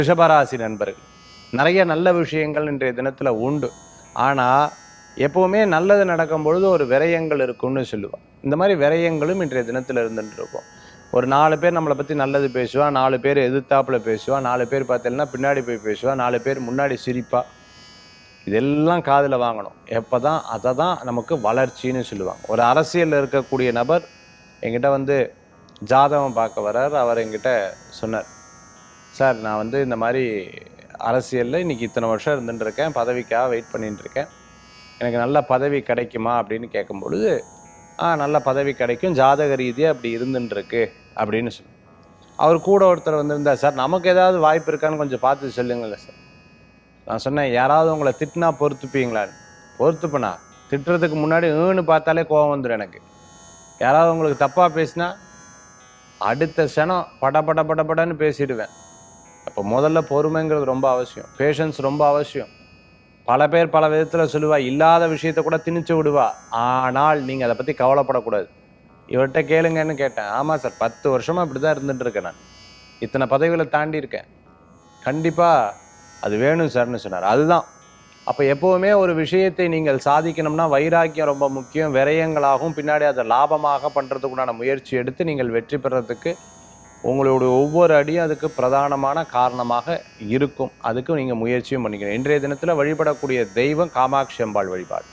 ரிஷபராசி நண்பர்கள் நிறைய நல்ல விஷயங்கள் இன்றைய தினத்தில் உண்டு. ஆனால் எப்போவுமே நல்லது நடக்கும் பொழுது ஒரு விரயங்கள் இருக்கும்னு சொல்லுவாள். இந்த மாதிரி விரயங்களும் இன்றைய தினத்தில் இருந்துட்டு இருக்கும். ஒரு 4 பேர் நம்மளை பற்றி நல்லது பேசுவா, 4 பேர் எதிர்த்தாப்பில் பேசுவா, 4 பேர் பார்த்தீங்கன்னா பின்னாடி போய் பேசுவா, 4 பேர் முன்னாடி சிரிப்பா. இதெல்லாம் காதில் வாங்கணும். எப்போ தான் அதை தான் நமக்கு வளர்ச்சின்னு சொல்லுவாங்க. ஒரு அரசியலில் இருக்கக்கூடிய நபர் என்கிட்ட வந்து ஜாதகம் பார்க்க வர்றார். அவர் என்கிட்ட சொன்னார், சார் நான் வந்து இந்த மாதிரி அரசியலில் இன்றைக்கி இத்தனை வருஷம் இருந்துட்டுருக்கேன், பதவிக்காக வெயிட் பண்ணிட்டுருக்கேன், எனக்கு நல்ல பதவி கிடைக்குமா அப்படின்னு கேட்கும்பொழுது, நல்ல பதவி கிடைக்கும், ஜாதக ரீதியாக அப்படி இருந்துட்டுருக்கு அப்படின்னு சொல்லி. அவர் கூட ஒருத்தர் வந்திருந்தார், சார் நமக்கு ஏதாவது வாய்ப்பு இருக்கான்னு கொஞ்சம் பார்த்து சொல்லுங்கள சார். நான் சொன்னேன், யாராவது உங்களை திட்டினா பொறுத்துப்பீங்களான்னு. பொறுத்துப்பண்ணா, திட்டுறதுக்கு முன்னாடி பார்த்தாலே கோபம் வந்துடும் எனக்கு. யாராவது உங்களுக்கு தப்பாக பேசினா அடுத்த க்ஷணம் படன்னு பேசிடுவேன். அப்போ முதல்ல பொறுமைங்கிறது ரொம்ப அவசியம், பேஷன்ஸ் ரொம்ப அவசியம். பல பேர் பல விதத்தில் சொல்லுவா, இல்லாத விஷயத்த கூட திணிச்சு விடுவா. ஆனால் நீங்கள் அதை பற்றி கவலைப்படக்கூடாது. இவர்கிட்ட கேளுங்கன்னு கேட்டேன். ஆமாம் சார், 10 வருஷமாக இப்படி தான் இருந்துட்டு இருக்கேன், நான் இத்தனை பதவிகளை தாண்டி இருக்கேன், கண்டிப்பாக அது வேணும் சார்னு சொன்னார். அதுதான். அப்போ எப்போவுமே ஒரு விஷயத்தை நீங்கள் சாதிக்கணும்னா வைராக்கியம் ரொம்ப முக்கியம். விரயங்களாகவும் பின்னாடி அதை லாபமாக பண்ணுறதுக்குண்டான முயற்சி எடுத்து நீங்கள் வெற்றி பெறத்துக்கு உங்களுடைய ஒவ்வொரு அடியும் அதுக்கு பிரதானமான காரணமாக இருக்கும். அதுக்கு நீங்கள் முயற்சியும் பண்ணிக்கணும். இன்றைய தினத்தில் வழிபடக்கூடிய தெய்வம் காமாட்சி அம்பாள் வழிபாடு.